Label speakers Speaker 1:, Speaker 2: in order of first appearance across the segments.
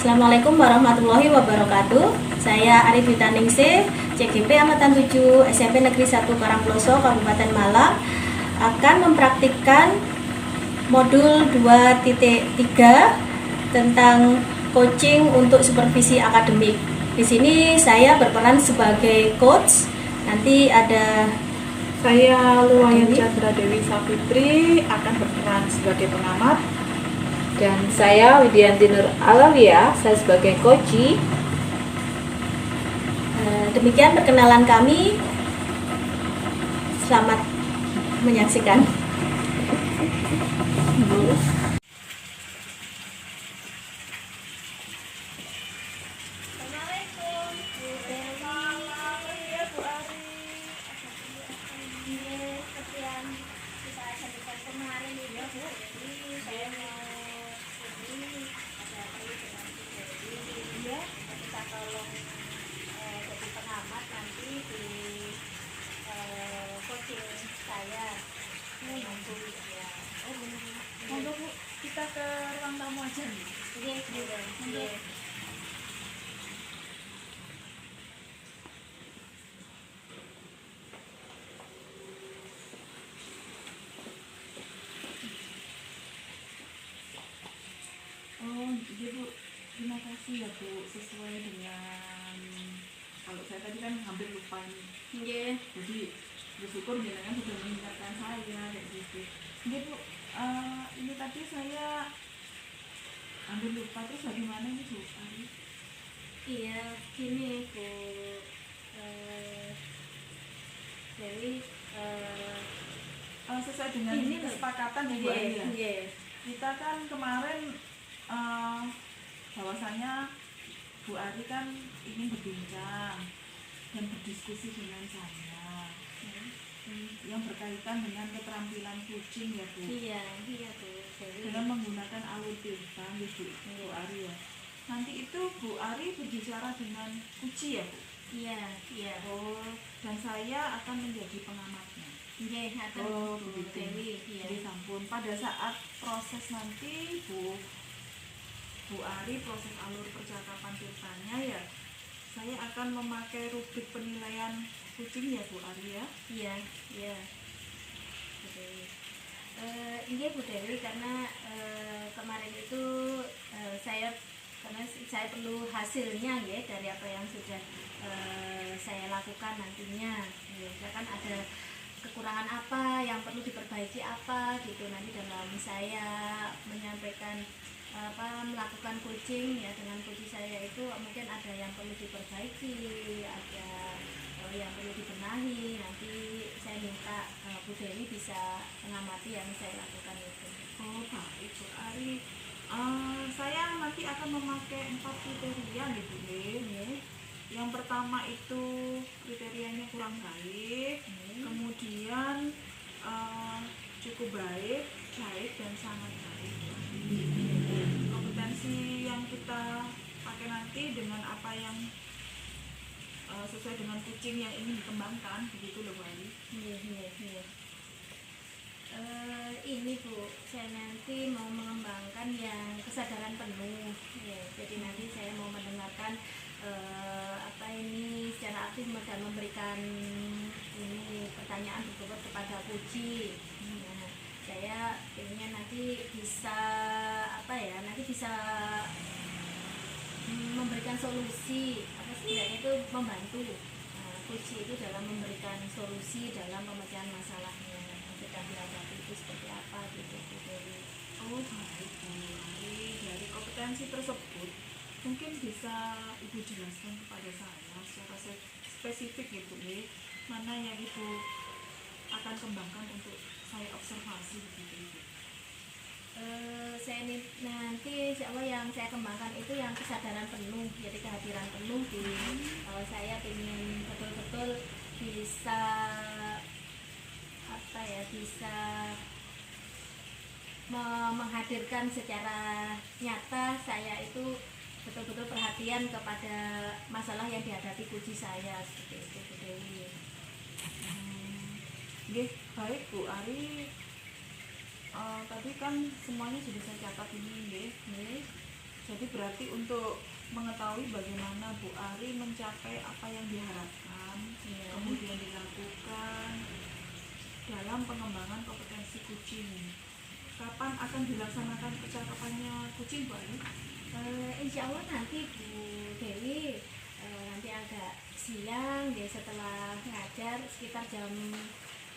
Speaker 1: Assalamualaikum warahmatullahi wabarakatuh. Saya Arif Witaningsih, CGP Angkatan 7 SMP Negeri 1 Karangploso, Kabupaten Malang, akan mempraktikkan modul 2.3 tentang coaching untuk supervisi akademik. Di sini saya berperan sebagai coach. Nanti ada
Speaker 2: saya Luwayan Chandra Dewi Sapitri akan berperan sebagai pengamat.
Speaker 3: Dan saya Widianti Nur Alalia, saya sebagai coach.
Speaker 1: Demikian perkenalan kami. Selamat menyaksikan.
Speaker 2: Kita ke ruang tamu aja nih.
Speaker 1: Iya.
Speaker 2: Oh, iya Bu. Terima kasih ya Bu. Sesuai dengan kalau saya tadi kan hampir lupa ini.
Speaker 1: Iya.
Speaker 2: Jadi bersyukur jenengan sudah mengingatkan saya kayak gitu. Iya Bu. Ini tadi saya hampir lupa, terus bagaimana ini Bu?
Speaker 1: Iya, gini Bu Dewi,
Speaker 2: sesuai dengan
Speaker 1: ini
Speaker 2: kesepakatan ya Bu Ari ya.
Speaker 1: Iya.
Speaker 2: Kita kan kemarin bahwasanya Bu Ari kan ingin berbincang dan berdiskusi dengan saya yang berkaitan dengan keterampilan coaching ya Bu.
Speaker 1: Iya Bu Dewi.
Speaker 2: Dengan menggunakan alur bintang ya Bu Ari ya. Nanti itu Bu Ari berbicara dengan Kuci ya Bu?
Speaker 1: Iya.
Speaker 2: Oh, dan saya akan menjadi pengamatnya.
Speaker 1: Iya, ada
Speaker 2: Oh,
Speaker 1: Bu
Speaker 2: begitu.
Speaker 1: Dewi. Iya.
Speaker 2: Jadi sampun pada saat proses nanti Bu Ari proses alur percakapan tirtanya ya, saya akan memakai rubrik penilaian kucing ya Bu Ari ya.
Speaker 1: Iya. Bu Dewi. Iya Bu Dewi, karena kemarin itu saya perlu hasilnya ya dari apa yang sudah saya lakukan nantinya. Ya kan ada kekurangan apa yang perlu diperbaiki apa gitu nanti dalam saya menyampaikan melakukan coaching ya dengan coach saya itu mungkin ada yang perlu diperbaiki, ada yang perlu dibenahi. Nanti saya minta Bu Dewi bisa mengamati yang saya lakukan itu.
Speaker 2: Oh baik Bu Ari. Saya nanti akan memakai 4 kriteria gitu deh. Yang pertama itu kriterianya kurang baik, kemudian cukup baik, dan sangat baik. Kompetensi yang kita pakai nanti dengan apa yang sesuai dengan kucing yang ingin dikembangkan, begitu loh Bu Ari.
Speaker 1: Iya. Ini Bu, saya nanti mau mengembangkan yang kesadaran penuh ya. Jadi nanti saya mau mendengarkan secara aktif dan memberikan ini pertanyaan berbobot kepada Puji. Nah, saya ingin nanti bisa memberikan solusi, setidaknya itu membantu Puji itu dalam memberikan solusi dalam pemecahan masalahnya yang sedang dihadapi itu seperti apa gitu.
Speaker 2: Oh baik Bu Ari, dari kompetensi tersebut mungkin bisa Ibu jelaskan kepada saya secara spesifik gitu nih, mana yang Ibu akan kembangkan untuk saya observasi begitu.
Speaker 1: Saya nanti yang saya kembangkan itu yang kesadaran penuh, jadi kehadiran penuh di saya ingin betul-betul bisa menghadirkan secara nyata saya itu betul-betul perhatian kepada masalah yang dihadapi Puji saya seperti itu Bu Dewi.
Speaker 2: Baik Bu Ari, tadi kan semuanya sudah saya catat ini, Jadi berarti untuk mengetahui bagaimana Bu Ari mencapai apa yang diharapkan,
Speaker 1: Iya.
Speaker 2: kemudian dilakukan dalam pengembangan kompetensi kucing. Kapan akan dilaksanakan percakapannya kucing, Bu Ari?
Speaker 1: Insya Allah nanti Bu Dewi nanti agak siang ya, setelah ngajar sekitar jam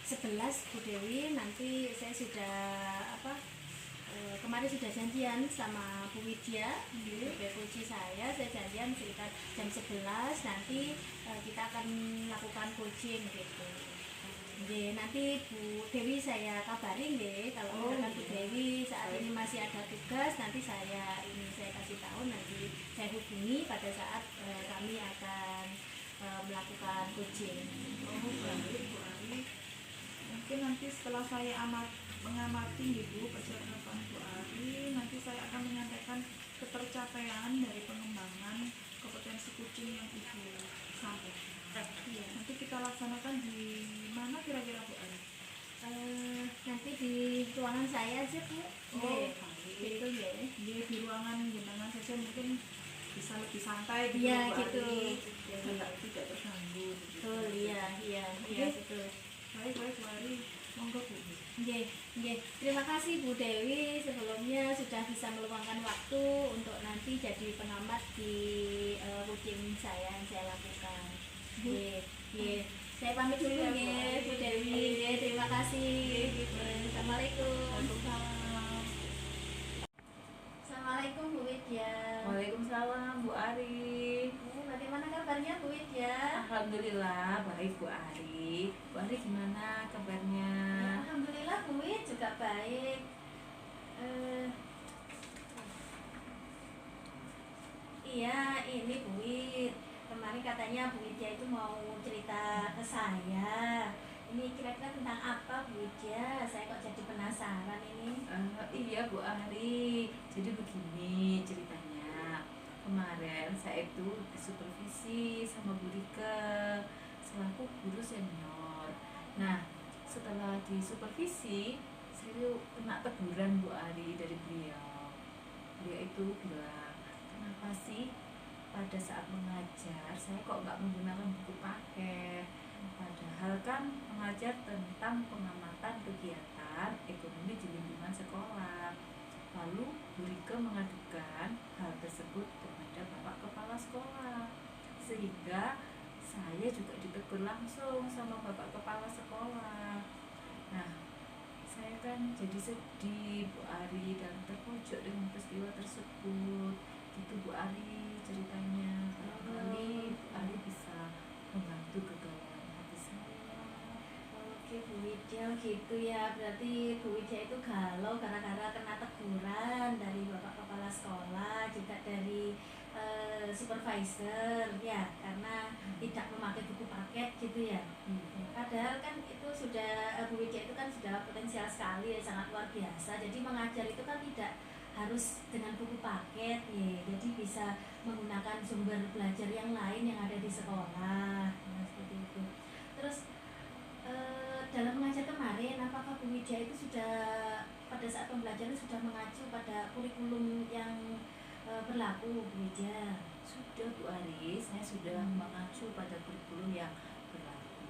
Speaker 1: 11 Bu Dewi nanti saya sudah kemarin sudah janjian sama Bu Widya sebagai kunci saya janjian sekitar jam 11 nanti kita akan melakukan coaching gitu. Nggih, nanti Bu Dewi saya kabari nggih kalau misalkan Bu Dewi saat ini masih ada tugas, nanti saya kasih tahu, nanti saya hubungi pada saat kami akan melakukan coaching.
Speaker 2: Oh, baik Bu Ari. Mungkin nanti setelah saya mengamati Ibu percakapan Bu Ari, nanti saya akan menyampaikan ketercapaian dari pengembangan kompetensi kucing yang Ibu sampaikan.
Speaker 1: Iya.
Speaker 2: Nanti kita laksanakan di mana kira-kira Bu Ari?
Speaker 1: Nanti di ruangan saya aja Bu.
Speaker 2: Baik.
Speaker 1: Gitu ya.
Speaker 2: Iya, di ruangan jenengan saja mungkin bisa lebih santai gitu
Speaker 1: Iya,
Speaker 2: Bu
Speaker 1: gitu.
Speaker 2: Ari. Ya, tidak terganggu.
Speaker 1: Betul, iya, betul.
Speaker 2: Baik Bu Ari, monggo Bu.
Speaker 1: Nggih. Terima kasih Bu Dewi sebelumnya sudah bisa meluangkan waktu untuk nanti jadi pengamat di coaching saya yang saya lakukan. Nggih. Saya pamit dulu nggih Bu Dewi. Nggih, terima kasih. Assalamualaikum.
Speaker 2: Waalaikumsalam.
Speaker 1: Assalamualaikum Bu Widya.
Speaker 3: Waalaikumsalam Bu Ari.
Speaker 1: Bagaimana kabarnya Bu Widya?
Speaker 3: Alhamdulillah baik Bu Ari. Bu Ari gimana kabarnya?
Speaker 1: Alhamdulillah Bu Wid juga baik. Iya, ini Bu Wid. Kemarin katanya Bu Widya itu mau cerita ke saya. Ini kira-kira tentang apa Bu Widya? Saya kok jadi penasaran ini.
Speaker 3: Iya Bu Ari. Jadi begini ceritanya. Kemarin saya itu disupervisi sama Bu Rike selaku guru senior. Nah, setelah disupervisi, saya itu kena teguran Bu Ari dari beliau. Beliau itu bilang, kenapa sih pada saat mengajar saya kok nggak menggunakan buku paket? Padahal kan mengajar tentang pengamatan kegiatan ekonomi di lingkungan sekolah. Lalu Bu Rike mengadukan hal tersebut kepada Bapak Kepala Sekolah, sehingga saya juga ditegur langsung sama Bapak Kepala Sekolah. Nah, saya kan jadi sedih Bu Ari dan terpojok dengan peristiwa tersebut. Gitu Bu Ari ceritanya. Barangkali Bu Ari bisa membantu kegalauan hati saya.
Speaker 1: Oke Bu Widya gitu ya. Berarti Bu Widya itu galau gara-gara kena teguran dari Bapak Kepala Sekolah, juga dari supervisor ya, karena tidak memakai buku paket gitu ya. Padahal kan itu sudah Bu Widya itu kan sudah potensial sekali ya, sangat luar biasa. Jadi mengajar itu kan tidak harus dengan buku paket ya. Jadi bisa menggunakan sumber belajar yang lain yang ada di sekolah. Nah, seperti itu. Terus dalam mengajar kemarin, apakah Bu Widya itu sudah pada saat pembelajaran sudah mengacu pada kurikulum yang berlaku Bu Widya?
Speaker 3: Sudah Bu Ari, saya sudah mengacu pada kurikulum yang berlaku,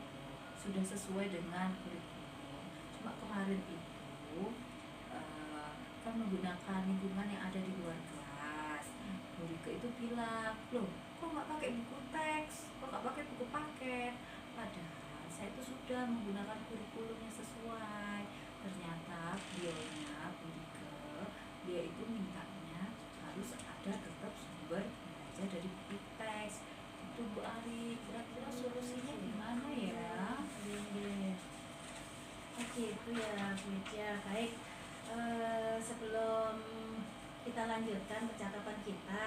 Speaker 3: sudah sesuai dengan kurikulum. Cuma kemarin itu kan menggunakan lingkungan yang ada di luar kelas. Bu Rike itu bilang, loh kok nggak pakai buku teks, kok nggak pakai buku paket? Padahal saya itu sudah menggunakan kurikulum yang sesuai. Ternyata beliaunya, Bu Rike, dia itu mintanya harus ada tetap sumber belajar dari buku teks. Itu Bu Ari, kira-kira solusinya gimana ya?
Speaker 1: Oke itu ya Bu Widya. Baik, sebelum kita lanjutkan percakapan kita,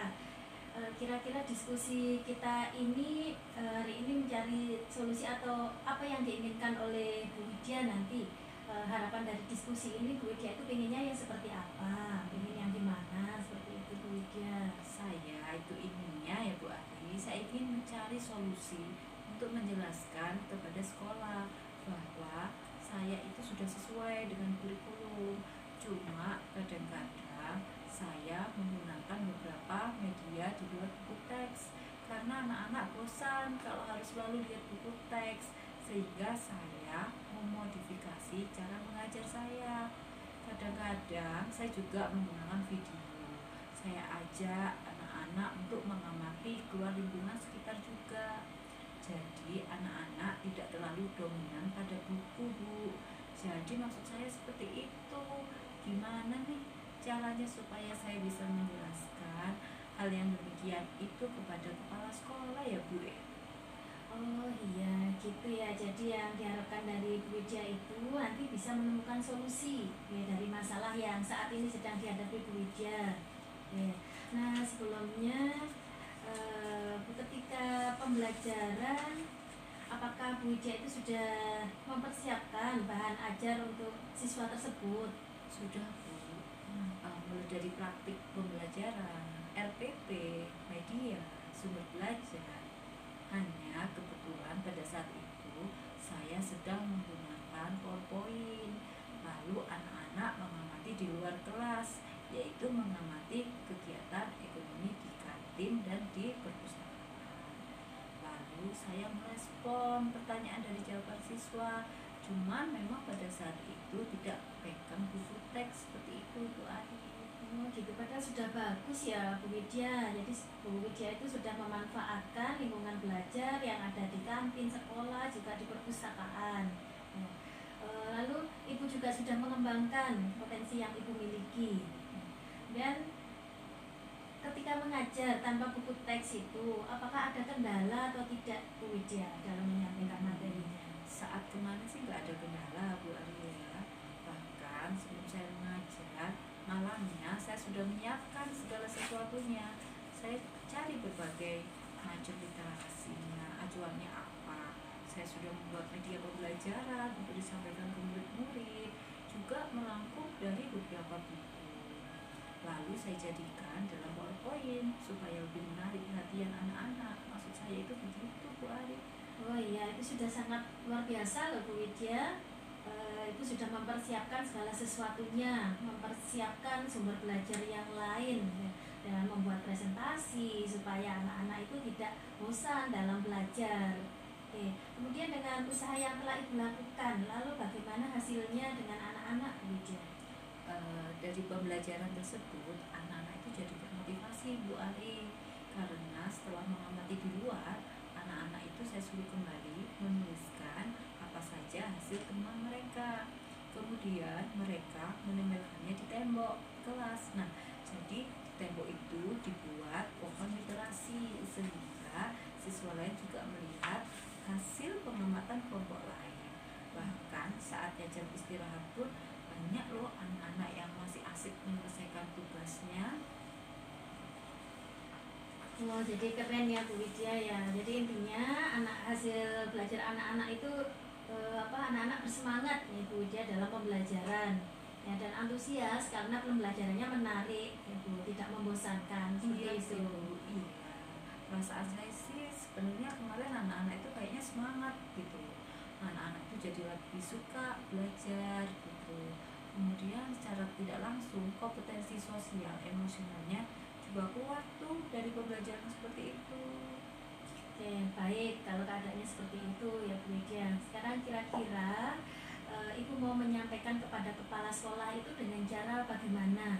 Speaker 1: kira-kira diskusi kita ini hari ini mencari solusi atau apa yang diinginkan oleh Bu Widya nanti. Harapan dari diskusi ini Bu Widya itu pengennya yang seperti apa, pengen yang gimana, seperti itu Bu Widya.
Speaker 3: Saya itu inginnya ya Bu Ari, saya ingin mencari solusi untuk menjelaskan kepada sekolah bahwa saya itu sudah sesuai dengan kurikulum. Cuma kadang-kadang saya menggunakan beberapa media di luar buku teks karena anak-anak bosan kalau harus selalu lihat buku teks, sehingga saya memodifikasi cara mengajar saya. Kadang-kadang saya juga menggunakan video. Saya ajak anak-anak untuk mengamati keluar lingkungan sekitar juga. Jadi anak-anak tidak terlalu dominan pada buku, Bu. Jadi maksud saya seperti itu. Gimana nih caranya supaya saya bisa menjelaskan hal yang demikian itu kepada kepala sekolah ya, Bu?
Speaker 1: Oh iya, gitu ya. Jadi yang diharapkan dari Bu Widya itu nanti bisa menemukan solusi ya dari masalah yang saat ini sedang dihadapi Bu Widya. Ya. Nah sebelumnya ketika pembelajaran, apakah Bu Widya itu sudah mempersiapkan bahan ajar untuk siswa tersebut?
Speaker 3: Sudah, Bu. Mulai dari praktik pembelajaran, RPP, media, sumber belajar. Hanya kebetulan pada saat itu saya sedang menggunakan PowerPoint. Lalu anak-anak mengamati di luar kelas, yaitu mengamati kegiatan ekonomi di kantin dan di perpustakaan. Lalu saya merespon pertanyaan dari jawaban siswa. Cuman memang pada saat itu tidak pegang buku teks seperti itu, Bu Ari.
Speaker 1: Oh gitu, padahal sudah bagus ya Bu Widya. Jadi Bu Widya itu sudah memanfaatkan lingkungan belajar yang ada di kantin sekolah, juga di perpustakaan. Ya. Lalu Ibu juga sudah mengembangkan potensi yang Ibu miliki. Dan ketika mengajar tanpa buku teks itu, apakah ada kendala atau tidak Bu Widya dalam menyampaikan materinya?
Speaker 3: Saat kemarin sih nggak ada kendala, Bu Arya. Bahkan sebelum saya mengajar, malamnya saya sudah menyiapkan segala sesuatunya. Saya cari berbagai macam literasinya, acuannya apa. Saya sudah membuat media pembelajaran untuk disampaikan ke murid-murid, juga merangkum dari beberapa buku. Lalu saya jadikan dalam PowerPoint supaya lebih menarik perhatian anak-anak. Maksud saya itu begitu, Bu Ari.
Speaker 1: Oh iya, itu sudah sangat luar biasa loh Bu Widya. Itu sudah mempersiapkan segala sesuatunya, mempersiapkan sumber belajar yang lain ya, dengan membuat presentasi supaya anak-anak itu tidak bosan dalam belajar. Oke. Kemudian dengan usaha yang telah Ibu lakukan, lalu bagaimana hasilnya dengan anak-anak Bu Widya?
Speaker 3: Dari pembelajaran tersebut anak-anak itu jadi termotivasi, Bu Ari, karena setelah mengamati di luar, anak-anak itu saya suruh kembali menuliskan apa saja hasil temuan mereka. Kemudian mereka menempelkannya di tembok kelas. Nah, jadi di tembok itu dibuat pohon literasi sehingga siswa lain juga melihat hasil pengamatan kelompok lain. Bahkan saatnya jam istirahat pun banyak loh anak-anak yang masih asik menyelesaikan tugasnya.
Speaker 1: Oh, jadi keren ya Bu Widya ya. Jadi intinya hasil belajar anak-anak itu anak-anak bersemangat ya Bu Widya dalam pembelajaran. Ya, dan antusias karena pembelajarannya menarik ya Bu, tidak membosankan seperti itu.
Speaker 3: Iya. Perasaan saya sih sebenarnya kemarin anak-anak itu kayaknya semangat gitu. Anak-anak itu jadi lebih suka belajar gitu. Kemudian secara tidak langsung kompetensi sosial emosionalnya juga kuat tuh dari pembelajaran seperti itu.
Speaker 1: Oke, baik kalau keadaannya seperti itu ya Bu Widya. Sekarang kira-kira Ibu mau menyampaikan kepada kepala sekolah itu dengan cara bagaimana?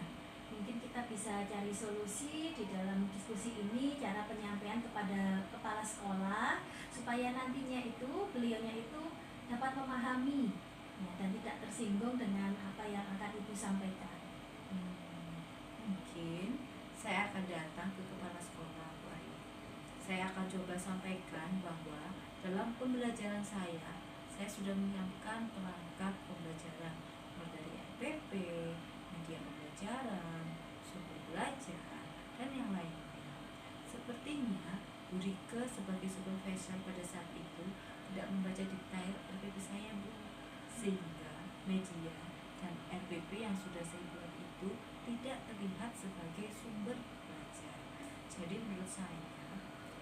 Speaker 1: Mungkin kita bisa cari solusi di dalam diskusi ini, cara penyampaian kepada kepala sekolah supaya nantinya itu beliaunya itu dapat memahami ya, dan tidak tersinggung dengan apa yang akan Ibu sampaikan.
Speaker 3: Mungkin saya akan datang ke kepala sekolah, Bu Ayu. Saya akan coba sampaikan bahwa dalam pembelajaran saya sudah menyiapkan perangkat pembelajaran mulai dari RPP, media pembelajaran, sumber belajar, dan yang lainnya. Sepertinya Bu Rike sebagai supervisor pada saat itu tidak membaca detail RPP saya, Bu, sehingga media dan RPP yang sudah saya buat itu tidak terlihat sebagai sumber belajar. Jadi menurut saya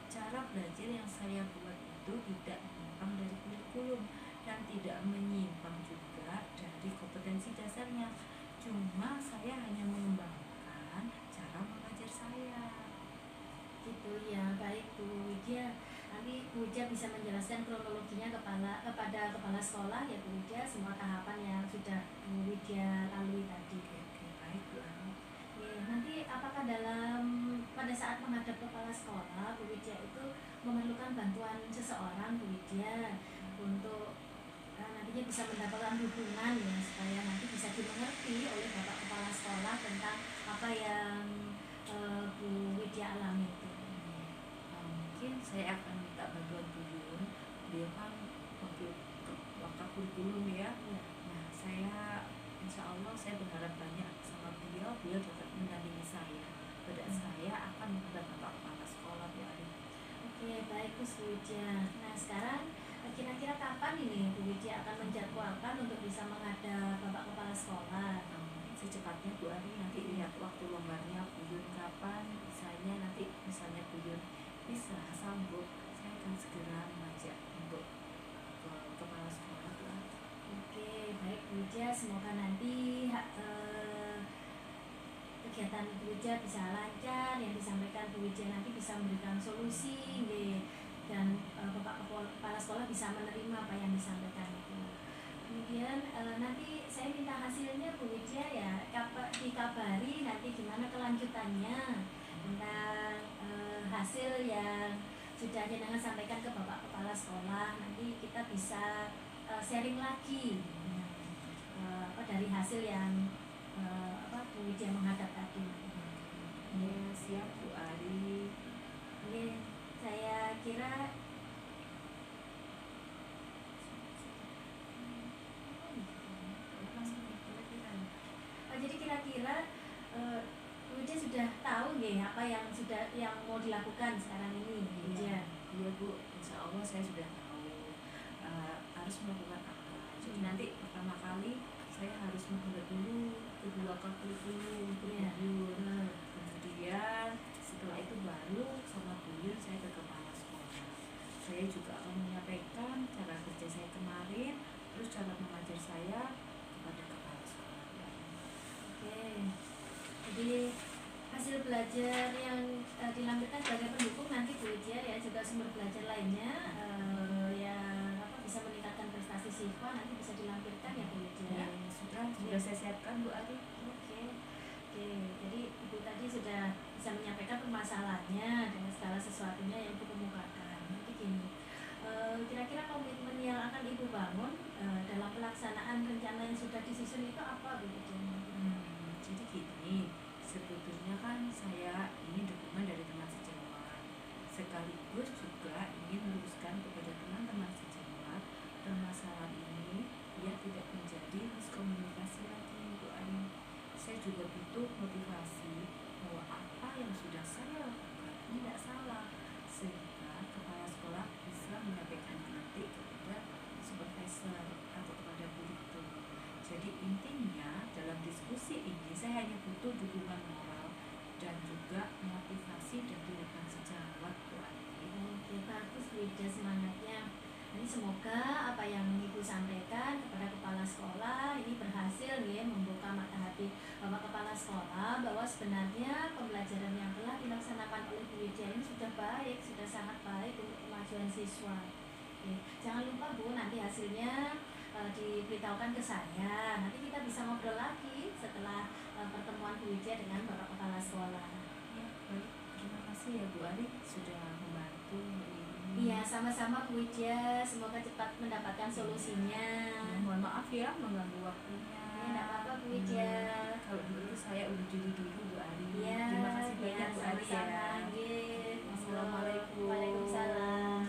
Speaker 3: cara belajar yang saya buat itu tidak menyimpang dari kurikulum dan tidak menyimpang juga dari kompetensi dasarnya. Cuma saya hanya mengembangkan
Speaker 1: bisa menjelaskan kronologinya kepada kepala sekolah ya Bu Widya, semua tahapan yang sudah Bu Widya lalui tadi.
Speaker 3: Oke, baik Bu Ani.
Speaker 1: Nanti apakah pada saat menghadap kepala sekolah Bu Widya itu memerlukan bantuan seseorang Bu Widya untuk nantinya bisa mendapatkan dukungan ya, supaya nanti bisa dimengerti oleh Bapak Kepala Sekolah tentang apa yang Bu Widya alami itu.
Speaker 3: Mungkin saya akan minta bantuan Bu Yun. Dia kan waktu kurikulum ya. Nah, saya insya Allah saya berharap banyak sama beliau dapat mendampingi saya pada saya akan menghadap Bapak Kepala Sekolah Bu Ari.
Speaker 1: Oke, baik Bu Widya. Nah, sekarang kira-kira kapan ini Bu Widya akan menjadwalkan untuk bisa menghadap Bapak Kepala Sekolah?
Speaker 3: Secepatnya Bu Ari, nanti lihat waktu longgarnya Bu Yun kapan, misalnya Bu Yun bisa sanggup, saya akan segera mengajak untuk ke kepala sekolah Bu Ari.
Speaker 1: Oke, baik Bu Widya, semoga nanti kegiatan Bu Widya bisa lancar, yang disampaikan Bu Widya nanti bisa memberikan solusi dan Bapak Kepala Sekolah bisa menerima apa yang disampaikan itu. Kemudian nanti saya minta hasilnya Bu Widya ya, dikabari nanti gimana kelanjutannya tentang hasil yang sudah jenengan sampaikan ke Bapak Kepala Sekolah. Nanti kita bisa sharing lagi dari hasil yang Bu Widya menghadap tadi.
Speaker 3: Ya, siap Bu Ari.
Speaker 1: Saya kira jadi kira-kira Bu Widya sudah tahu apa yang mau dilakukan sekarang ini.
Speaker 3: Iya Bu, insya Allah saya sudah tahu harus melakukan apa. Jadi nanti pertama kali saya harus menghadap dulu kedua kali dulu untuk Bu Yun. Kemudian setelah itu baru sama Bu Yun saya ke kepala sekolah. Saya juga akan menyampaikan cara kerja saya kemarin, terus cara mengajar saya kepada kepala sekolah.
Speaker 1: Oke, jadi hasil belajar yang dilampirkan sebagai pendukung nanti Bu Widya ya, juga sumber belajar lainnya yang bisa meningkatkan prestasi siswa nanti bisa dilampirkan ya Bu Widya.
Speaker 3: Sudah saya siapkan Bu Ari.
Speaker 1: Oke, jadi Ibu tadi sudah bisa menyampaikan permasalahannya dengan segala sesuatunya yang Ibu kemukakan. Jadi gini, kira-kira komitmen yang akan Ibu bangun dalam pelaksanaan rencana yang sudah disusun itu apa Bu Widya?
Speaker 3: Jadi gini, sebetulnya kan saya ini dukungan dari teman sejawat, sekaligus juga ingin meluruskan kepada teman-teman sejawat permasalahan ini biar tidak menjadi miskomunikasi lagi Bu Ani. Saya juga butuh motivasi bahwa apa yang sudah saya lakukan tidak salah, sehingga kepala sekolah bisa menyampaikan nanti kepada supervisor atau kepada guru. Jadi intinya dalam diskusi ini saya hanya butuh dukungan moral dan juga motivasi dari rekan sejawat Bu Ani.
Speaker 1: Oke, bagus Bu Widya semangatnya. Jadi semoga apa yang Ibu sampaikan kepada kepala sekolah ini berhasil membuka mata hati Bapak Kepala Sekolah bahwa sebenarnya pembelajaran yang telah dilaksanakan oleh Bu Widya ini sudah baik, sudah sangat baik untuk kemajuan siswa. Oke, jangan lupa Bu, nanti hasilnya diberitahukan ke saya. Nanti kita bisa ngobrol lagi setelah pertemuan Bu Widya dengan Bapak Kepala Sekolah.
Speaker 3: Ya, baik. Terima kasih ya Bu Ari sudah membantu ini.
Speaker 1: Iya, sama-sama Bu Widya. Semoga cepat mendapatkan solusinya.
Speaker 3: Mohon maaf ya mengganggu waktunya.
Speaker 1: Ya, tidak apa-apa Bu Widya.
Speaker 3: Kalau begitu saya undur diri dulu Bu Ari.
Speaker 1: Ya,
Speaker 3: Terima kasih banyak Bu Ari ya.
Speaker 1: Assalamualaikum. Waalaikumsalam.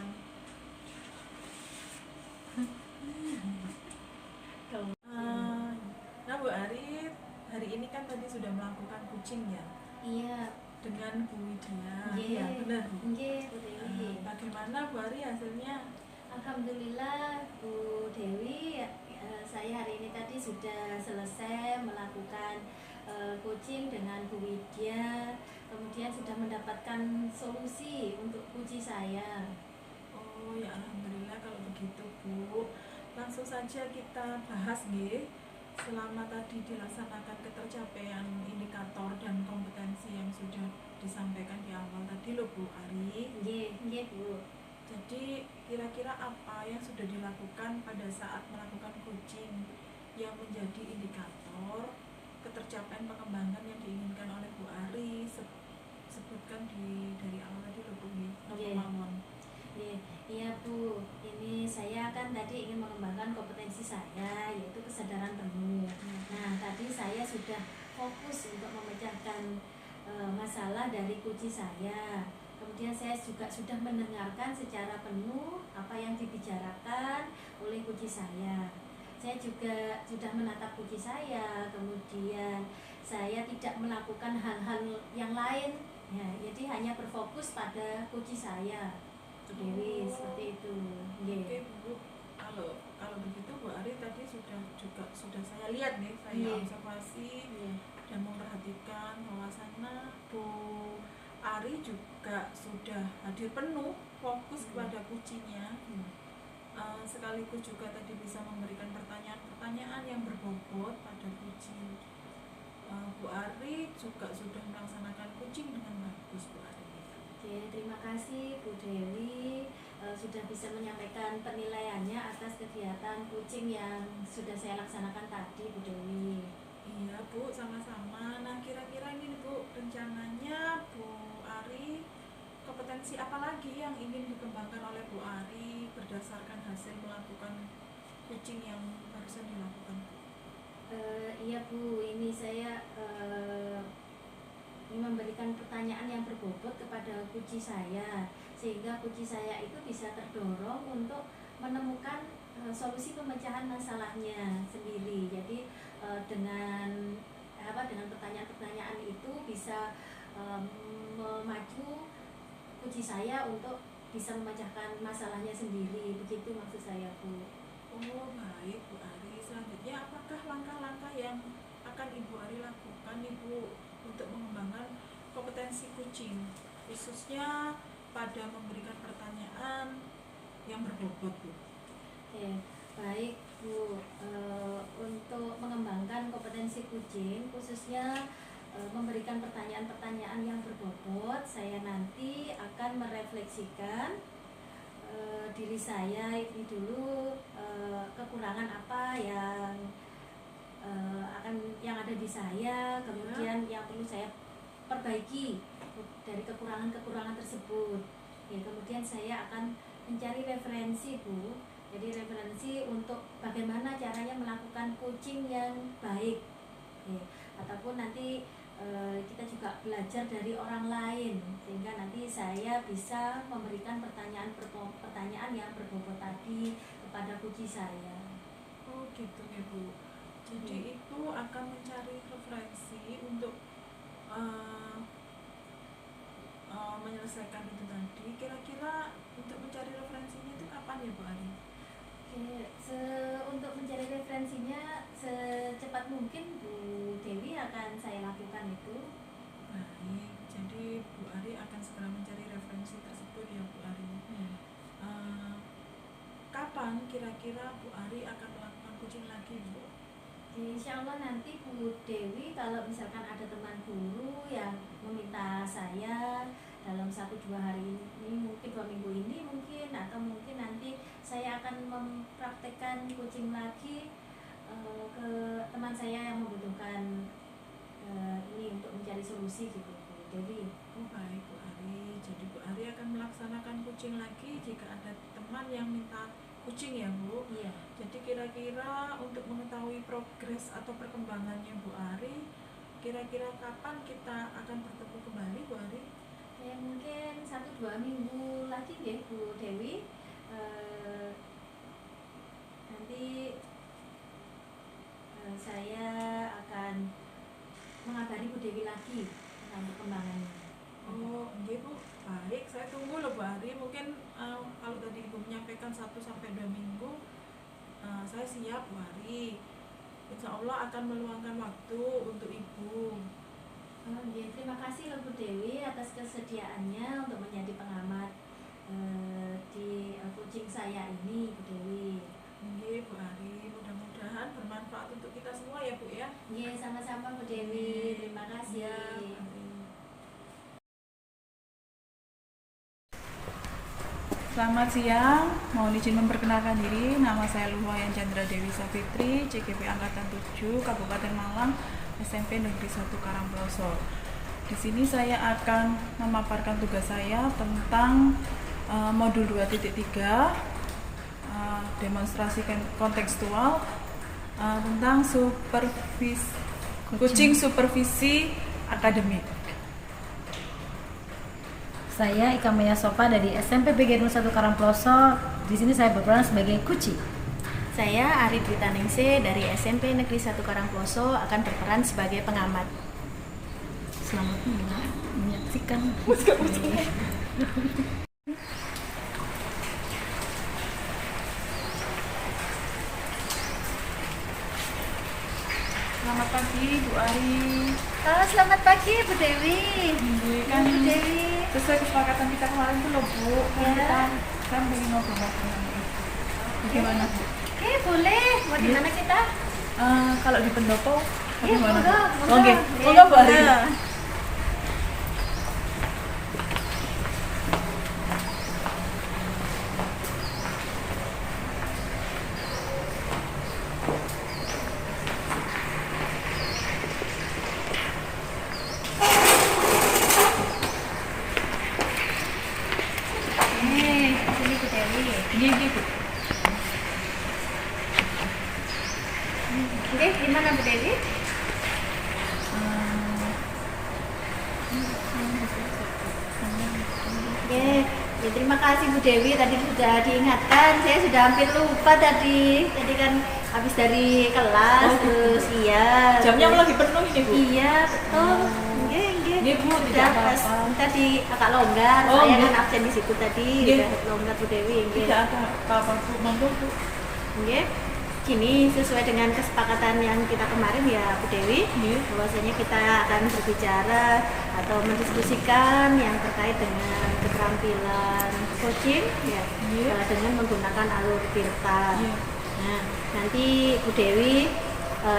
Speaker 2: Nah Bu Ari, hari ini kan tadi sudah melakukan coaching ya
Speaker 1: Iya.
Speaker 2: dengan Bu Widya.
Speaker 1: Iya,
Speaker 2: benar Bu.
Speaker 1: Iya, Bu Dewi.
Speaker 2: Bagaimana Bu Ari hasilnya?
Speaker 1: Alhamdulillah Bu Dewi, saya hari ini tadi sudah selesai melakukan coaching dengan Bu Widya, kemudian sudah mendapatkan solusi untuk uji saya.
Speaker 2: Oh ya alhamdulillah kalau begitu Bu. Langsung saja kita bahas nggih. Selama tadi dilaksanakan ketercapaian indikator dan kompetensi yang sudah disampaikan di awal tadi loh Bu Ari.
Speaker 1: Nggih, Bu.
Speaker 2: Jadi kira-kira apa yang sudah dilakukan pada saat melakukan coaching yang menjadi indikator ketercapaian pengembangan yang diinginkan oleh Bu Ari? Sebutkan dari awal tadi loh Bu,
Speaker 1: Iya.
Speaker 2: Mamon.
Speaker 1: Iya Bu, ini saya kan tadi ingin mengembangkan kompetensi saya, yaitu kesadaran penuh. Nah, tadi saya sudah fokus untuk memecahkan masalah dari kunci saya. Kemudian saya juga sudah mendengarkan secara penuh apa yang dibicarakan oleh kunci saya. Saya juga sudah menatap kunci saya, kemudian saya tidak melakukan hal-hal yang lain, ya, jadi hanya berfokus pada kunci saya. Bu Dewi, seperti itu.
Speaker 2: Oke Bu, kalau begitu Bu Ari tadi sudah saya lihat nih, saya observasi dan memperhatikan bahwasannya Bu Ari juga sudah hadir penuh fokus kepada kuncinya, sekaligus juga tadi bisa memberikan pertanyaan-pertanyaan yang berbobot pada kunci. Bu Ari juga sudah melaksanakan coaching dengan bagus Bu Ari.
Speaker 1: Oke, terima kasih Bu Dewi sudah bisa menyampaikan penilaiannya atas kegiatan coaching yang sudah saya laksanakan tadi Bu Dewi.
Speaker 2: Iya Bu, sama-sama. Nah kira-kira ini Bu, rencananya Bu Ari kompetensi apa lagi yang ingin dikembangkan oleh Bu Ari berdasarkan hasil melakukan coaching yang barusan dilakukan Bu?
Speaker 1: Iya Bu, ini saya memberikan pertanyaan yang berbobot kepada kunci saya, sehingga kunci saya itu bisa terdorong untuk menemukan solusi pemecahan masalahnya sendiri. Jadi dengan pertanyaan-pertanyaan itu bisa memacu kunci saya untuk bisa memecahkan masalahnya sendiri. Begitu maksud saya Bu.
Speaker 2: Oh baik Bu Ari, selanjutnya apakah langkah-langkah yang akan Ibu Ari lakukan Ibu untuk mengembangkan kompetensi coaching, khususnya pada memberikan pertanyaan yang berbobot Bu?
Speaker 1: Oke, baik Bu, untuk mengembangkan kompetensi coaching khususnya memberikan pertanyaan-pertanyaan yang berbobot, saya nanti akan merefleksikan diri saya ini dulu, kekurangan apa yang yang ada di saya, kemudian yang perlu saya perbaiki dari kekurangan-kekurangan tersebut. Ya, kemudian saya akan mencari referensi Bu. Jadi referensi untuk bagaimana caranya melakukan coaching yang baik. Ya, ataupun nanti kita juga belajar dari orang lain, sehingga nanti saya bisa memberikan pertanyaan yang berbobot tadi kepada kunci saya.
Speaker 2: Oh gitu ya Bu. Jadi itu akan mencari referensi untuk menyelesaikan itu tadi. Kira-kira untuk mencari referensinya itu kapan ya Bu Ari?
Speaker 1: Untuk mencari referensinya secepat mungkin Bu Dewi akan saya lakukan itu.
Speaker 2: Baik, jadi Bu Ari akan segera mencari referensi tersebut ya Bu Ari. Kapan kira-kira Bu Ari akan melakukan coaching lagi Bu?
Speaker 1: Insya Allah nanti Bu Dewi, kalau misalkan ada teman guru yang meminta saya dalam 1-2 hari ini, mungkin 2 minggu ini mungkin, atau mungkin nanti saya akan mempraktekkan coaching lagi ke teman saya yang membutuhkan ini untuk mencari solusi gitu Bu Dewi.
Speaker 2: Oh baik Bu Ari, jadi Bu Ari akan melaksanakan coaching lagi jika ada teman yang minta coaching ya Bu?
Speaker 1: Iya.
Speaker 2: Jadi kira-kira untuk mengetahui progres atau perkembangannya Bu Ari, kira-kira kapan kita akan bertemu kembali Bu Ari?
Speaker 1: Ya, mungkin 1-2 minggu lagi ya Bu Dewi. Nanti saya akan mengabari Bu Dewi lagi tentang perkembangannya.
Speaker 2: Oh iya Bu, baik, saya tunggu loh Bu Ari. Mungkin kalau tadi Ibu menyampaikan 1-2 minggu, saya siap Bu Ari. Insya Allah akan meluangkan waktu untuk Ibu.
Speaker 1: Ya, terima kasih loh Bu Dewi atas kesediaannya untuk menjadi pengamat di coaching saya ini Bu Dewi.
Speaker 2: Iya Bu Ari, mudah-mudahan bermanfaat untuk kita semua ya Bu ya.
Speaker 1: Iya, sama-sama Bu Dewi, terima kasih.
Speaker 2: Ya, Bu Ari. Selamat siang, mohon izin memperkenalkan diri. Nama saya Lumayan Chandra Dewi Safitri, CGP Angkatan 7, Kabupaten Malang, SMP Negeri 1 Karangploso. Di sini saya akan memaparkan tugas saya tentang modul 2.3, demonstrasi kontekstual tentang coaching supervisi akademik.
Speaker 4: Saya Ika Maya Sopa dari SMP PGRI 1 Karangploso. Di sini saya berperan sebagai kuci.
Speaker 1: Saya Arif Witaningsih dari SMP Negeri 1 Karangploso akan berperan sebagai pengamat.
Speaker 4: Selamat menyaksikan.
Speaker 2: Selamat pagi Bu Ari.
Speaker 1: Selamat pagi Bu Dewi.
Speaker 2: Kan
Speaker 1: Bu Dewi.
Speaker 2: sesuai kesepakatan kita kemarin tuh loh Bu,
Speaker 1: Ya.
Speaker 2: kita kan pengen ngobrol-ngobrol mengenai itu. Bagaimana Bu?
Speaker 1: Oke, boleh. Mau di mana kita?
Speaker 2: Kalau di pendopo
Speaker 1: Iya,
Speaker 2: bagaimana Bu?
Speaker 1: monggo.
Speaker 2: Oke,
Speaker 1: Iya,
Speaker 2: monggo Bu Ari.
Speaker 1: monggo. Sini Bu Dewi.
Speaker 2: Ini Bu.
Speaker 1: Oke, gimana Bu Dewi? Oke, ya terima kasih Bu Dewi, tadi sudah diingatkan, saya sudah hampir lupa tadi. Tadi kan habis dari kelas,
Speaker 2: Oh, gitu.
Speaker 1: terus iya.
Speaker 2: Jamnya
Speaker 1: terus-
Speaker 2: lagi penuh ini Bu.
Speaker 1: Iya, betul.
Speaker 2: Nggih, Bu,
Speaker 1: Udah
Speaker 2: tidak
Speaker 1: pas
Speaker 2: apa-apa.
Speaker 1: tadi agak longgar,
Speaker 2: Oh,
Speaker 1: saya
Speaker 2: nggih.
Speaker 1: kan absen di situ tadi,
Speaker 2: Nggih.
Speaker 1: udah longgar Bu Dewi. Nggih.
Speaker 2: Tidak ada apa-apa Bu, monggo Bu.
Speaker 1: Nggih. Gini, sesuai dengan kesepakatan yang kita kemarin ya Bu Dewi,
Speaker 2: Nggih.
Speaker 1: bahwasanya kita akan berbicara atau mendiskusikan yang terkait dengan keterampilan coaching ya,
Speaker 2: Iya.
Speaker 1: dengan menggunakan alur Tirta.
Speaker 2: Iya.
Speaker 1: Nah, nanti Bu Dewi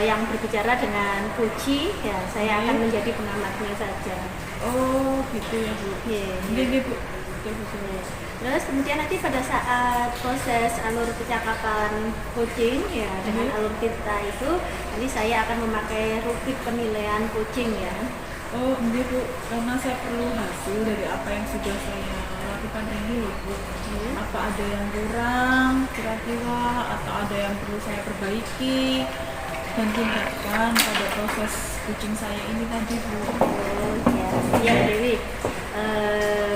Speaker 1: yang berbicara dengan Puji ya, saya akan
Speaker 2: Iya.
Speaker 1: menjadi pengamatnya saja.
Speaker 2: Oh, gitu ya Bu.
Speaker 1: Iya.
Speaker 2: Nggih, Bu. Betul, betul.
Speaker 1: Terus kemudian nanti pada saat proses alur percakapan coaching ya dengan
Speaker 2: Mhm.
Speaker 1: alur Tirta itu, nanti saya akan memakai rubrik penilaian coaching ya.
Speaker 2: Oh, enggak Bu, karena saya perlu hasil dari apa yang sudah saya lakukan ini loh Bu. Apa ada yang kurang kira-kira atau ada yang perlu saya perbaiki dan tingkatkan pada proses coaching saya ini tadi Bu.
Speaker 1: Oh ya, iya Bu Dewi.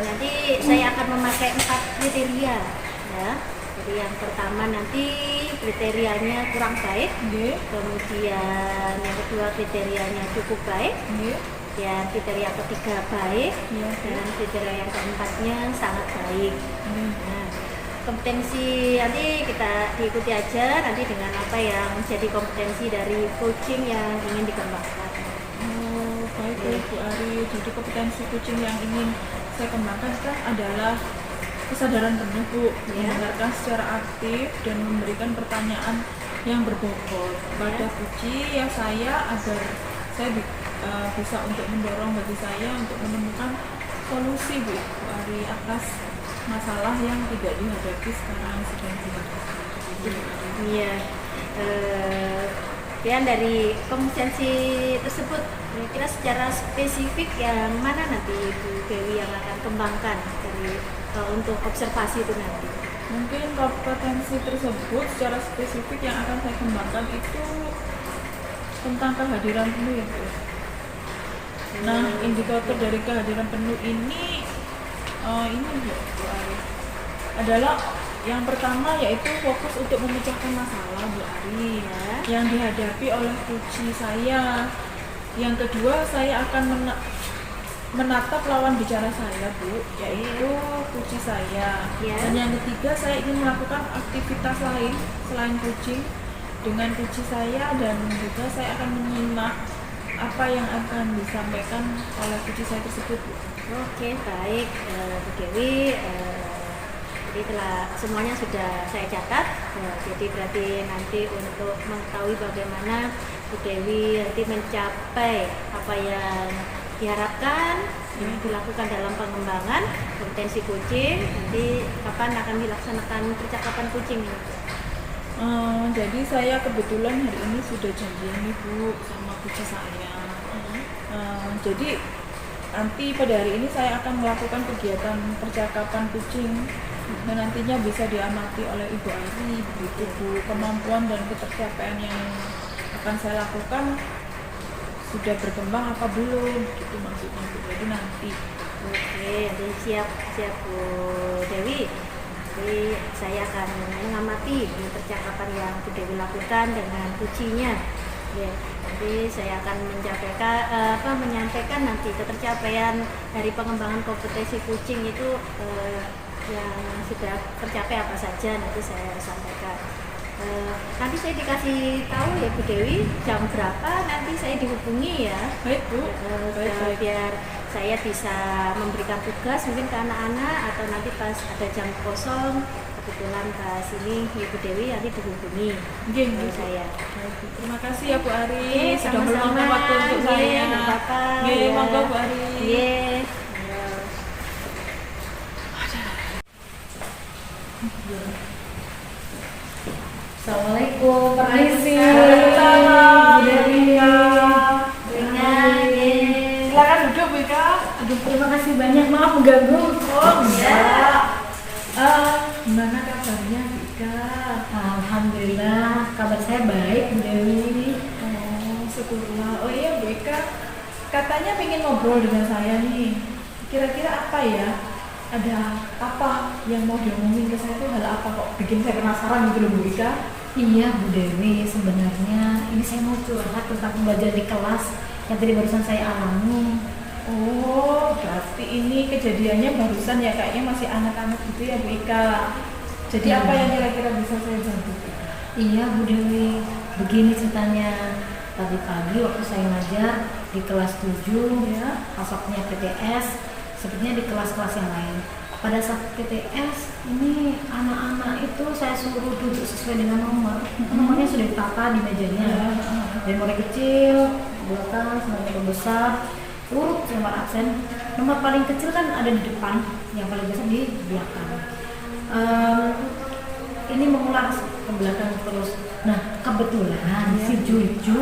Speaker 1: Nanti saya akan memakai 4 kriteria ya. Jadi yang pertama nanti kriterianya kurang baik,
Speaker 2: Nggih,
Speaker 1: kemudian yang kedua kriterianya cukup baik,
Speaker 2: nggih,
Speaker 1: ya kriteria ketiga baik,
Speaker 2: iya,
Speaker 1: dan kriteria yang keempatnya sangat baik.
Speaker 2: nggih.
Speaker 1: Nah, kompetensi nanti kita diikuti aja nanti dengan apa yang menjadi kompetensi dari coaching yang ingin dikembangkan.
Speaker 2: Oh, baik Bu Ari. Jadi kompetensi coaching yang ingin saya kembangkan kan adalah kesadaran penuh Bu,
Speaker 1: Ya.
Speaker 2: mendengarkan secara aktif dan memberikan pertanyaan yang berbobot pada Puji ya saya agar saya bisa untuk mendorong bagi saya untuk menemukan solusi Bu Ari atas masalah yang tidak dihadapi sekarang sedang dihadapi.
Speaker 1: Iya. Ya dari kompetensi tersebut kira-kira secara spesifik yang mana nanti Bu Dewi yang akan kembangkan dari untuk observasi itu nanti.
Speaker 2: Mungkin kompetensi tersebut secara spesifik yang akan saya kembangkan itu tentang kehadiran penuh ya Bu. Nah, indikator dari kehadiran penuh ini Bu Ari, adalah yang pertama yaitu fokus untuk memecahkan masalah Bu Ari yang dihadapi oleh coach saya. Yang kedua saya akan menatap lawan bicara saya Bu, yaitu coach saya.
Speaker 1: Ya.
Speaker 2: Dan yang ketiga saya ingin melakukan aktivitas lain selain coaching dengan coach saya, dan juga saya akan menyimak apa yang akan disampaikan oleh coach saya tersebut Bu.
Speaker 1: Oke, baik Bu Dewi. Jadi telah semuanya sudah saya catat. Jadi berarti nanti untuk mengetahui bagaimana Bu Dewi nanti mencapai apa yang diharapkan yang dilakukan dalam pengembangan kompetensi kucing. Nanti kapan akan dilaksanakan percakapan kucing?
Speaker 2: Jadi saya kebetulan hari ini sudah janjian nih Bu sama kucing saya. Jadi nanti pada hari ini saya akan melakukan kegiatan percakapan kucing dan nantinya bisa diamati oleh Ibu Ari begitu Bu. Kemampuan dan ketercapaian yang akan saya lakukan sudah berkembang apa belum gitu maksudnya Bu. Jadi nanti.
Speaker 1: Oke, jadi siap Bu Dewi. Jadi saya akan mengamati percakapan yang Bu Dewi lakukan dengan kucingnya. Ya, nanti saya akan menyampaikan nanti ketercapaian dari pengembangan kompetensi kucing itu yang sudah tercapai apa saja nanti saya sampaikan. Nanti saya dikasih tahu ya Bu Dewi jam berapa nanti saya dihubungi ya.
Speaker 2: Baik Bu. Baik.
Speaker 1: Biar saya bisa memberikan tugas mungkin ke anak-anak atau nanti pas ada jam kosong kebetulan pas ini Ibu Dewi nanti dihubungi saya.
Speaker 2: Baik, terima kasih ya Bu Ari sudah
Speaker 1: Sama-sama.
Speaker 2: meluangkan waktu untuk saya.
Speaker 1: Nggak apa-apa.
Speaker 2: Monggo Bu Ari.
Speaker 4: Assalamualaikum, permisi.
Speaker 2: Waalaikumsalam.
Speaker 4: Bu Dewi.
Speaker 2: Silakan duduk Bu Ika.
Speaker 4: Aduh, terima kasih banyak, maaf mengganggu.
Speaker 2: Gimana kabarnya Bu Ika?
Speaker 4: Alhamdulillah, kabar saya baik, Bu Dewi.
Speaker 2: Oh, syukurlah. Oh iya Bu Ika, katanya pengen ngobrol dengan saya nih. Kira-kira apa ya? Ada apa yang mau diomongin ke saya tuh hal apa kok bikin saya penasaran gitu loh Bu Ika?
Speaker 4: Iya Bu Dewi, sebenarnya ini saya mau curhat tentang pembelajaran di kelas yang tadi barusan saya alami.
Speaker 2: Oh, berarti ini kejadiannya barusan ya, kayaknya masih anak-anak gitu ya Bu Ika. Jadi apa yang kira-kira bisa saya bantu?
Speaker 4: Iya Bu Dewi, begini ceritanya. Tadi pagi waktu saya ngajar di kelas 7 ya, pasoknya PTS, sepertinya di kelas-kelas yang lain. Pada saat PTS ini anak-anak itu saya suruh duduk sesuai dengan nomor. Nomornya sudah ditata di mejanya. Dari mulai kecil, belakang, sampai yang besar, urut nomor absen. Nomor paling kecil kan ada di depan, yang paling besar di belakang. Ini mengulang ke belakang terus. Nah kebetulan si Juju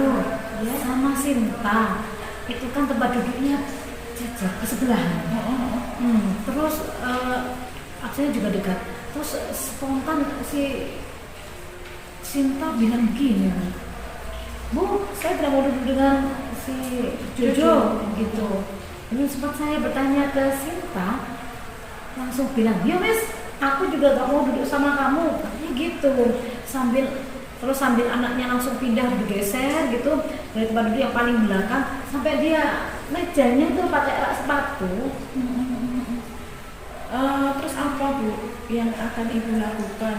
Speaker 4: sama Sinta itu kan tempat duduknya jajar ke sebelah. Terus absennya juga dekat. Terus spontan si Sinta bilang begini, Bu, saya tidak mau duduk dengan si Jojo gitu. Ini sempat saya bertanya ke Sinta, langsung bilang, "Yo Miss, aku juga gak mau duduk sama kamu," katanya gitu. Sambil anaknya langsung pindah bergeser gitu dari tempat duduk yang paling belakang sampai dia mejanya tuh pakai rak sepatu.
Speaker 2: Terus apa Bu yang akan Ibu lakukan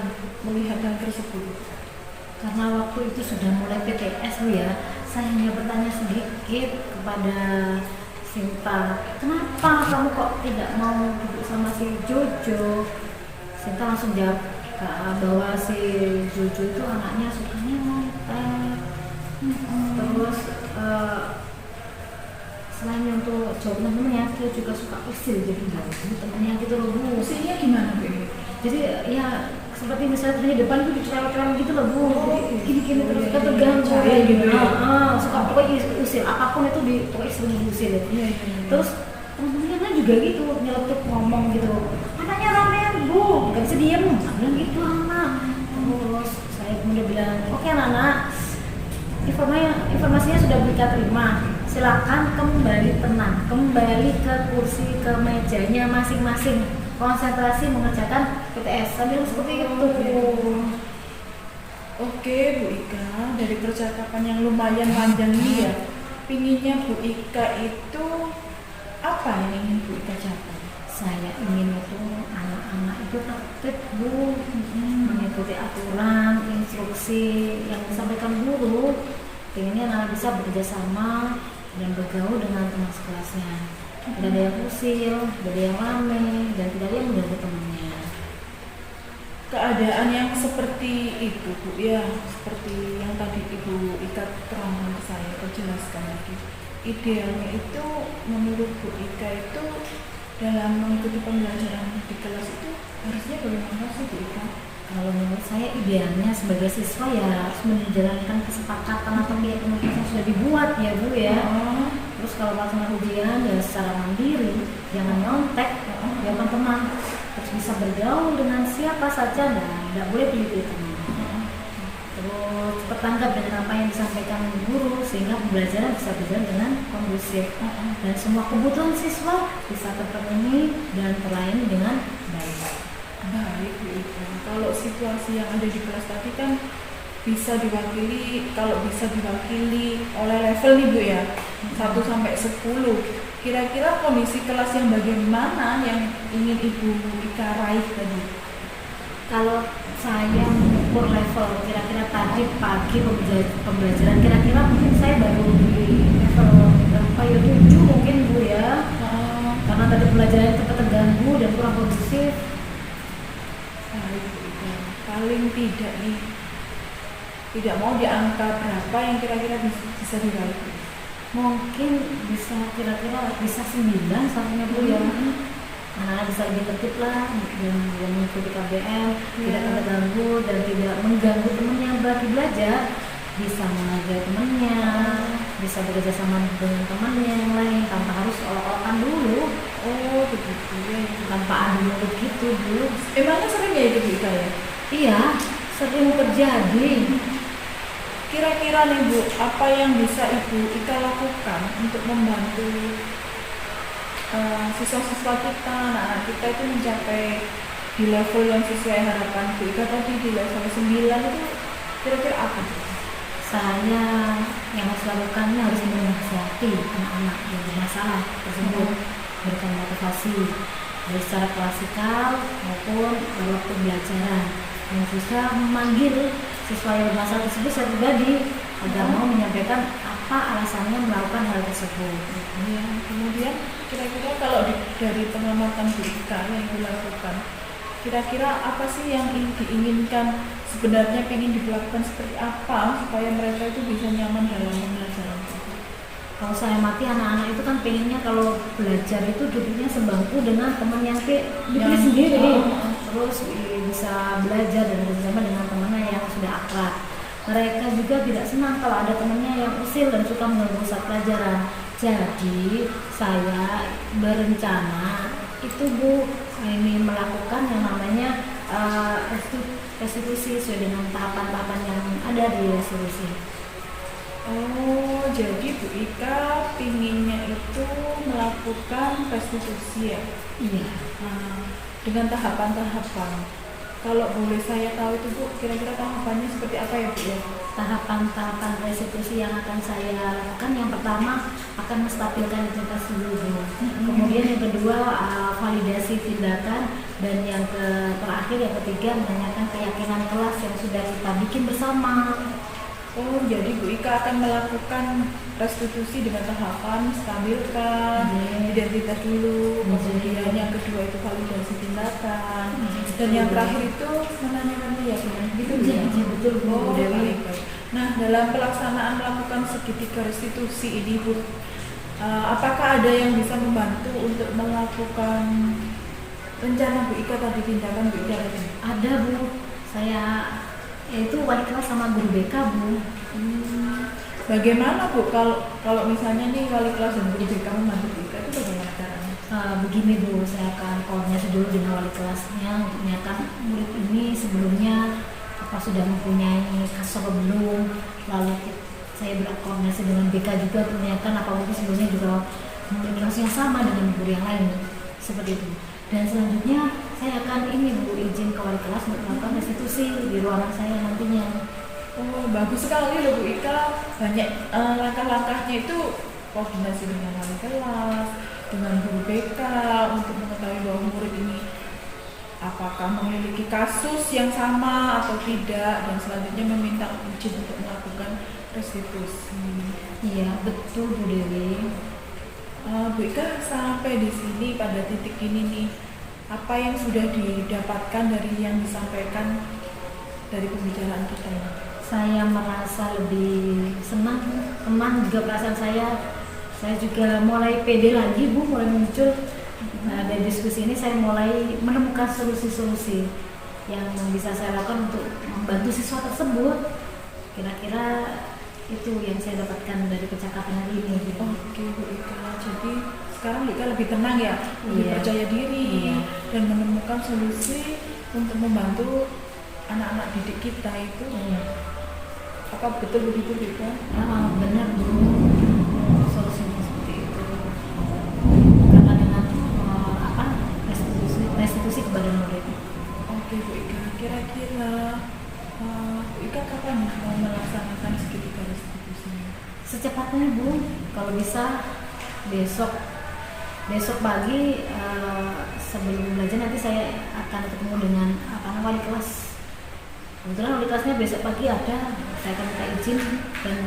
Speaker 2: melihat hal tersebut?
Speaker 4: Karena waktu itu sudah mulai PTS Bu ya, saya hanya bertanya sedikit kepada Sinta, kenapa kamu kok tidak mau duduk sama si Jojo? Sinta langsung jawab bahwa si Jojo itu anaknya sukanya nonton. Terus selain untuk jawab temennya, dia juga suka usil jadi temennya gitu loh Bu.
Speaker 2: Usilnya gimana Bu?
Speaker 4: Jadi ya seperti misalnya di depan itu dicerewet-cerewet gitu loh Bu. Gini-gini terus kita terganggu gitu. Suka pokoknya usil apapun itu pokoknya sering diusil ya. Terus temen-temennya kan juga gitu nyeletuk ngomong gitu. Anaknya ramean Bu, gak bisa diem. Bilang gitu anak. Terus saya kemudian bilang, oke anak-anak, informasinya sudah kita terima. Silakan kembali tenang, kembali ke kursi, ke mejanya masing-masing, konsentrasi mengerjakan PTS sambil seperti itu.
Speaker 2: Oke Bu Ika, dari percakapan yang lumayan panjang ini ya, pinginnya Bu Ika itu apa yang ingin Bu Ika capai?
Speaker 4: Saya ingin itu anak-anak itu tertib Bu, mengikuti aturan, instruksi yang disampaikan guru. Pengennya anak bisa bekerja sama dan bergaul dengan teman sekelasnya. Tidak ada yang usil, tidak ada yang rame, dan tidak ada yang mengganggu temannya.
Speaker 2: Keadaan yang seperti itu Bu ya, seperti yang tadi Ibu Ika terangkan ke saya, atau jelaskan lagi. idealnya itu menurut Bu Ika itu dalam mengikuti pembelajaran di kelas itu harusnya bagaimana sih Bu Ika?
Speaker 4: Kalau menurut saya idealnya sebagai siswa ya harus menjalankan kesepakatan atau keyakinan yang sudah dibuat ya Bu ya. Terus kalau melaksanakan ujian ya secara mandiri, jangan nyontek, ya teman-teman. Terus bisa bergaul dengan siapa saja dan tidak boleh pilih-pilih teman. Terus cepat tanggap dengan apa yang disampaikan guru sehingga pembelajaran bisa berjalan dengan kondusif dan semua kebutuhan siswa bisa terpenuhi dan terlayani dengan baik.
Speaker 2: Baik Bu Ika. Kalau situasi yang ada di kelas tadi kan bisa diwakili, kalau bisa diwakili oleh level nih Bu ya, 1 sampai 10. Kira-kira kondisi kelas yang bagaimana yang ingin Ibu Ika raih tadi?
Speaker 4: Kalau saya mengukur level kira-kira tadi pagi pembelajaran kira-kira mungkin saya baru di level berapa ya 7 mungkin Bu ya. Karena tadi pembelajaran cepat terganggu dan kurang kondusif.
Speaker 2: Baik Bu Ika. Paling tidak nih, tidak mau di angka berapa yang kira-kira bisa diraih?
Speaker 4: Mungkin bisa kira-kira bisa 9 sampai Bu ya. Anak-anak bisa lebih tertib lah dan mengikuti KBM, tidak terganggu dan tidak mengganggu temannya bagi belajar, bisa menghargai temannya, bisa bekerja sama dengan temannya yang lain tanpa harus olok-olokan dulu.
Speaker 2: Oh begitu ya.
Speaker 4: Tanpa adu mulut gitu Bu.
Speaker 2: Emangnya sering ya itu Bu Ika ya?
Speaker 4: Iya, sering terjadi.
Speaker 2: Kira-kira nih Bu, apa yang bisa Ibu Ika lakukan untuk membantu siswa-siswa kita, anak-anak kita itu mencapai di level yang sesuai harapan Bu Ika tadi di level 9 itu kira-kira apa?
Speaker 4: Saya yang harus lakukannya harus menasihati anak-anak yang bermasalah tersebut, berikan motivasi baik secara klasikal maupun waktu pembelajaran, yang bisa memanggil siswa yang bermasalah tersebut secara pribadi agar mau menyampaikan apa alasannya melakukan hal tersebut.
Speaker 2: Ya, kemudian kira-kira kalau dari pengamatan Bu Ika yang dilakukan, kira-kira apa sih yang diinginkan, sebenarnya ingin dilakukan seperti apa supaya mereka itu bisa nyaman dalam pembelajaran?
Speaker 4: Kalau saya mati anak-anak itu kan pengennya kalau belajar itu duduknya sebangku dengan teman yang dipilih sendiri, terus bisa belajar dan bersama dengan temannya yang sudah akrab. Mereka juga tidak senang kalau ada temannya yang usil dan suka mengganggu saat pelajaran. Jadi saya berencana itu Bu ini melakukan yang namanya restitusi sesuai dengan tahapan-tahapan yang ada di restitusi.
Speaker 2: Oh, jadi Bu Ika pinginnya itu melakukan restitusi ya?
Speaker 4: Iya.
Speaker 2: Dengan tahapan-tahapan. Kalau boleh saya tahu itu Bu, kira-kira tahapannya seperti apa ya Bu ya?
Speaker 4: Tahapan-tahapan restitusi yang akan saya lakukan, yang pertama akan menstabilkan identitas dulu. Kemudian yang kedua validasi tindakan, dan yang terakhir yang ketiga menanyakan keyakinan kelas yang sudah kita bikin bersama.
Speaker 2: Oh, jadi Bu Ika akan melakukan restitusi dengan tahapan stabilkan identitas dulu, kemudian yang kedua itu validasi tindakan, dan yang terakhir itu menanyakan keyakinan. Gitu ya?
Speaker 4: Betul Bu.
Speaker 2: Oh, baik. Nah, dalam pelaksanaan melakukan segitiga restitusi ini Bu, apakah ada yang bisa membantu untuk melakukan rencana Bu Ika tadi, tindakan Bu Ika tadi?
Speaker 4: Ada Bu, saya itu wali kelas sama guru BK Bu.
Speaker 2: Bagaimana Bu kalau misalnya nih wali kelas dan guru BK membantu Bu Ika itu bagaimana caranya?
Speaker 4: Begini Bu, saya akan koordinasi dulu dengan wali kelasnya untuk menanyakan murid ini sebelumnya apa sudah mempunyai kasus atau belum. Lalu saya berkoordinasi dengan BK juga untuk menanyakan apa mungkin sebelumnya juga memiliki kasus yang sama dengan guru yang lain, seperti itu. Dan selanjutnya saya akan ini Bu izin ke wali kelas untuk melakukan restitusi di ruangan saya nantinya.
Speaker 2: Oh, bagus sekali loh Bu Ika, banyak langkah-langkahnya itu koordinasi dengan wali kelas, dengan guru BK untuk mengetahui bahwa murid ini apakah memiliki kasus yang sama atau tidak, dan selanjutnya meminta izin untuk melakukan restitusi.
Speaker 4: Iya betul Bu Dewi.
Speaker 2: Bu Ika sampai di sini pada titik ini nih, apa yang sudah didapatkan dari yang disampaikan dari pembicaraan kita ini?
Speaker 4: Saya merasa lebih senang, teman juga perasaan saya saya juga mulai pede lagi Bu, mulai muncul. Nah, dari diskusi ini saya mulai menemukan solusi-solusi yang bisa saya lakukan untuk membantu siswa tersebut. Kira-kira itu yang saya dapatkan dari percakapan hari ini gitu.
Speaker 2: Oke Bu Ika, jadi sekarang Ika lebih tenang ya, lebih
Speaker 4: Iya.
Speaker 2: percaya diri
Speaker 4: Iya.
Speaker 2: dan menemukan solusi untuk membantu anak-anak didik kita itu. Apa betul begitu Bu Ika?
Speaker 4: Benar Bu, solusinya seperti itu. Karena dengan restitusi kepada murid.
Speaker 2: Oke Bu Ika, kira-kira Bu Ika kapan mau melaksanakan segitiga restitusinya?
Speaker 4: Secepatnya Bu, kalau bisa besok pagi sebelum belajar nanti saya akan ketemu dengan wali kelas. Kebetulan wali kelasnya besok pagi ada, saya akan minta izin dan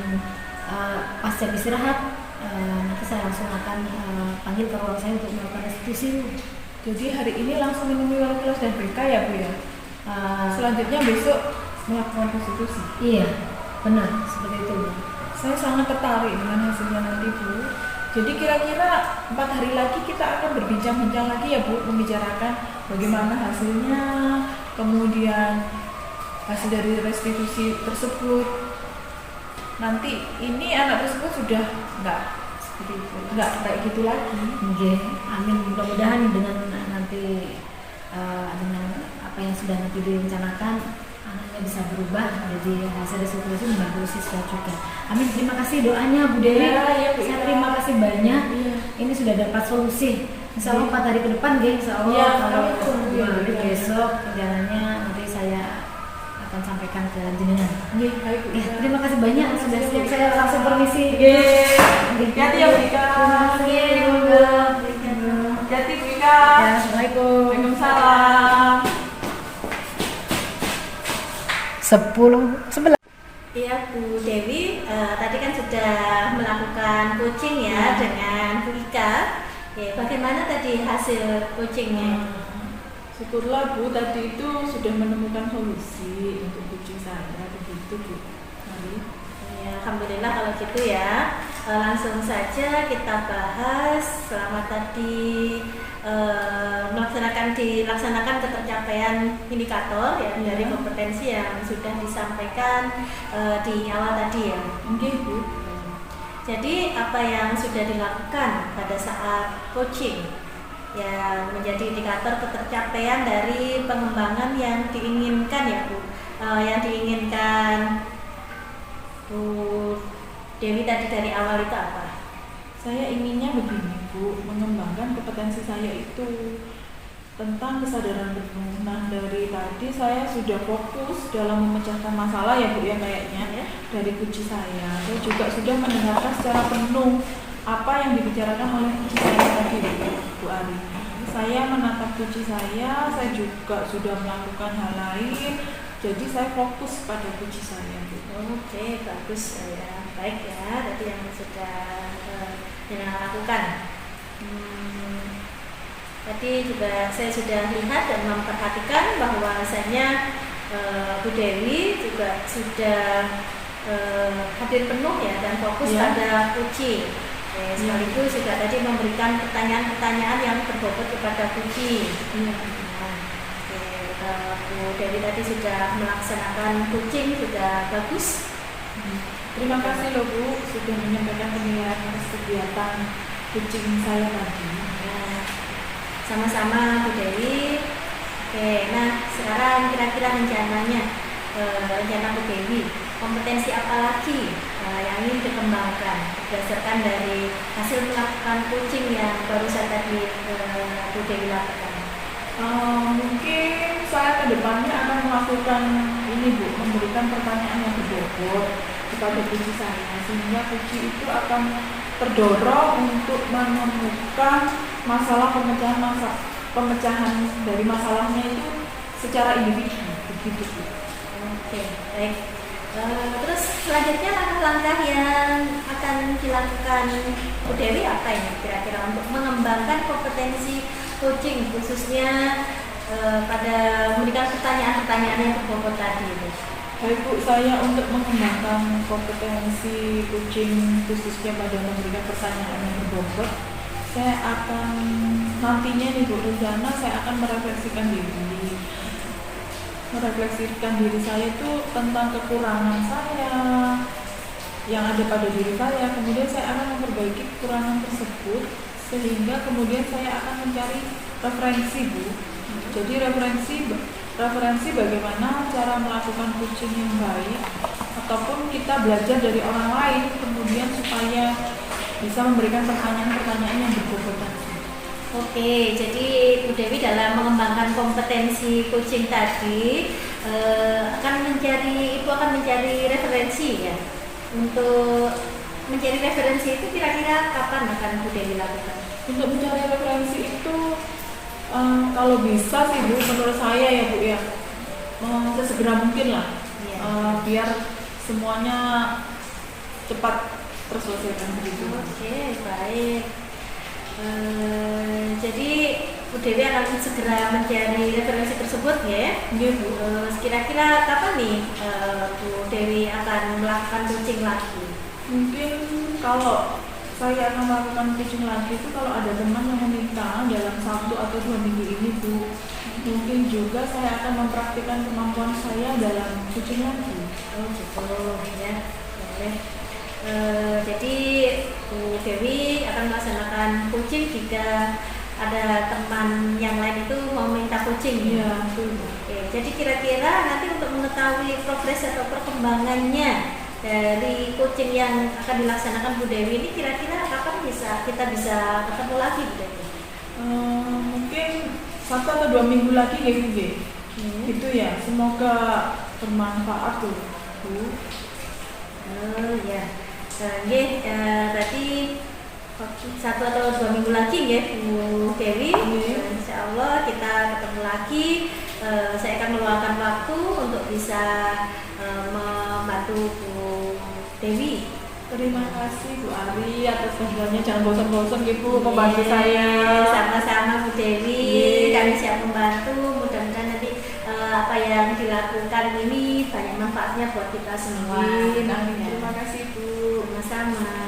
Speaker 4: pas jam istirahat nanti saya langsung akan panggil ke ruang saya untuk melakukan restitusi.
Speaker 2: Jadi hari ini langsung menemui wali kelas dan BK ya Bu ya? Selanjutnya besok melakukan restitusi.
Speaker 4: Iya, benar seperti itu Bu.
Speaker 2: Saya sangat tertarik dengan hasilnya nanti Bu. Jadi kira-kira 4 hari lagi kita akan berbincang-bincang lagi ya Bu, membicarakan bagaimana hasilnya, kemudian hasil dari restitusi tersebut. Nanti ini anak tersebut sudah nggak kayak gitu lagi.
Speaker 4: Oke, amin. Mudah-mudahan dengan nanti dengan apa yang sudah nanti direncanakan, anaknya bisa berubah jadi hasil restitusi membantu siswa juga. Amin. Terima kasih doanya Bu Dewi.
Speaker 2: Ya, Bu
Speaker 4: Saya
Speaker 2: Ika.
Speaker 4: terima kasih banyak.
Speaker 2: Iya.
Speaker 4: Ini sudah dapat solusi. Insya Allah 4 hari ke depan, geng. Insya Allah
Speaker 2: Iya,
Speaker 4: kalau
Speaker 2: kami tunggu ya, Bu Ika.
Speaker 4: besok perjalanannya nanti saya akan sampaikan ke jenengan.
Speaker 2: Iya, baik Bu Ika.
Speaker 4: Terima kasih banyak sudah siap. Saya langsung permisi.
Speaker 2: Hati-hati ya Bu Ika.
Speaker 4: Terima kasih. Monggo.
Speaker 2: Hati Bu Ika.
Speaker 4: Ya, Assalamualaikum.
Speaker 2: Waalaikumsalam.
Speaker 4: 10:11.
Speaker 1: Iya Bu Dewi, tadi kan sudah melakukan coaching ya dengan Bu Ika. Ya, bagaimana tadi hasil coachingnya?
Speaker 2: Syukurlah Bu, tadi itu sudah menemukan solusi untuk kucing saya, begitu Bu. Mari.
Speaker 1: Ya, alhamdulillah kalau gitu ya. Langsung saja kita bahas selama tadi dilaksanakan ketercapaian indikator ya dari kompetensi yang sudah disampaikan di awal tadi ya.
Speaker 2: Mungkin Bu.
Speaker 1: Jadi apa yang sudah dilakukan pada saat coaching yang menjadi indikator ketercapaian dari pengembangan yang diinginkan ya Bu, yang diinginkan Bu Dewi tadi dari awal itu apa?
Speaker 2: Saya inginnya begini Bu, mengembangkan kompetensi saya itu tentang kesadaran penuh. Nah dari tadi saya sudah fokus dalam memecahkan masalah ya Bu ya kayaknya dari kunci saya. Saya juga sudah mendengarkan secara penuh apa yang dibicarakan oleh kunci saya tadi Bu Ari. Saya menatap kunci saya juga sudah melakukan hal lain. Jadi saya fokus pada kunci saya Bu.
Speaker 1: Oke, bagus ya. Baik ya, tadi yang sudah yang lakukan. Tadi juga saya sudah lihat dan memperhatikan bahwasanya Bu Dewi juga sudah hadir penuh ya dan fokus pada kunci. Sekaligus juga tadi memberikan pertanyaan-pertanyaan yang berbobot kepada kunci. Bu Dewi tadi sudah melaksanakan coaching, sudah bagus.
Speaker 2: Terima kasih loh Bu sudah menyampaikan penilaian atas kegiatan coaching saya tadi.
Speaker 1: Ya, sama-sama Bu Dewi. Oke, nah sekarang kira-kira rencana Bu Dewi, kompetensi apa lagi yang ingin dikembangkan berdasarkan dari hasil melakukan coaching yang barusan tadi Bu Dewi lakukan?
Speaker 2: Mungkin saya kedepannya akan melakukan ini Bu, memberikan pertanyaan yang berbobot kepada kunci saya sehingga kunci itu akan terdorong untuk menemukan masalah pemecahan dari masalahnya itu secara individu begitu Bu.
Speaker 1: Oke, baik. Terus selanjutnya langkah-langkah yang akan dilakukan Bu Dewi apa ini kira-kira untuk mengembangkan kompetensi coaching khususnya pada memberikan pertanyaan-pertanyaan yang berbobot tadi itu?
Speaker 2: Baik Bu, saya untuk mengembangkan kompetensi kucing khususnya pada memberikan pertanyaan yang berbobot, saya akan nantinya nih Bu, rencana saya akan merefleksikan diri saya itu tentang kekurangan saya yang ada pada diri saya. Kemudian saya akan memperbaiki kekurangan tersebut sehingga kemudian saya akan mencari referensi Bu. Jadi referensi bagaimana cara melakukan kucing yang baik, ataupun kita belajar dari orang lain kemudian supaya bisa memberikan pertanyaan-pertanyaan yang berbobot.
Speaker 1: Oke, jadi Bu Dewi dalam mengembangkan kompetensi kucing tadi akan mencari referensi ya. Untuk mencari referensi itu kira-kira kapan akan Bu Dewi lakukan?
Speaker 2: Untuk mencari referensi itu kalau bisa sih Bu, menurut saya ya Bu ya, sesegera mungkin lah, biar semuanya cepat terselesaikan begitu.
Speaker 1: Oke, baik. Jadi Bu Dewi akan segera mencari referensi tersebut ya.
Speaker 2: Iya Bu.
Speaker 1: Kira-kira kapan nih Bu Dewi akan melakukan kucing lagi?
Speaker 2: Mungkin kalau saya akan melakukan kucing lagi itu kalau ada teman yang meminta dalam 1 atau 2 minggu ini Bu. Mungkin juga saya akan mempraktikkan kemampuan saya dalam kucing lagi.
Speaker 1: Oh gitu ya, boleh. Jadi Bu Dewi akan melaksanakan kucing jika ada teman yang lain itu mau minta kucing.
Speaker 2: Iya, betul.
Speaker 1: Oke, jadi kira-kira nanti untuk mengetahui progres atau perkembangannya dari kucing yang akan dilaksanakan Bu Dewi ini kira-kira kapan kita bisa ketemu lagi Bu Dewi?
Speaker 2: Mungkin 1 atau 2 minggu lagi ya Bu. Itu ya, semoga bermanfaat tuh Bu.
Speaker 1: Oh ya, berarti 1 atau 2 minggu lagi ya Bu Dewi. Insya Allah kita ketemu lagi. Saya akan meluangkan waktu untuk bisa membantu Bu Dewi.
Speaker 2: Terima kasih Bu Ari atas kehadirannya, jangan bosan-bosan gitu membantu saya.
Speaker 1: Sama-sama Bu Dewi, kami siap membantu. Mudah-mudahan nanti apa yang dilakukan ini banyak manfaatnya buat kita semua.
Speaker 2: Amin. Terima kasih Bu.
Speaker 1: Sama-sama.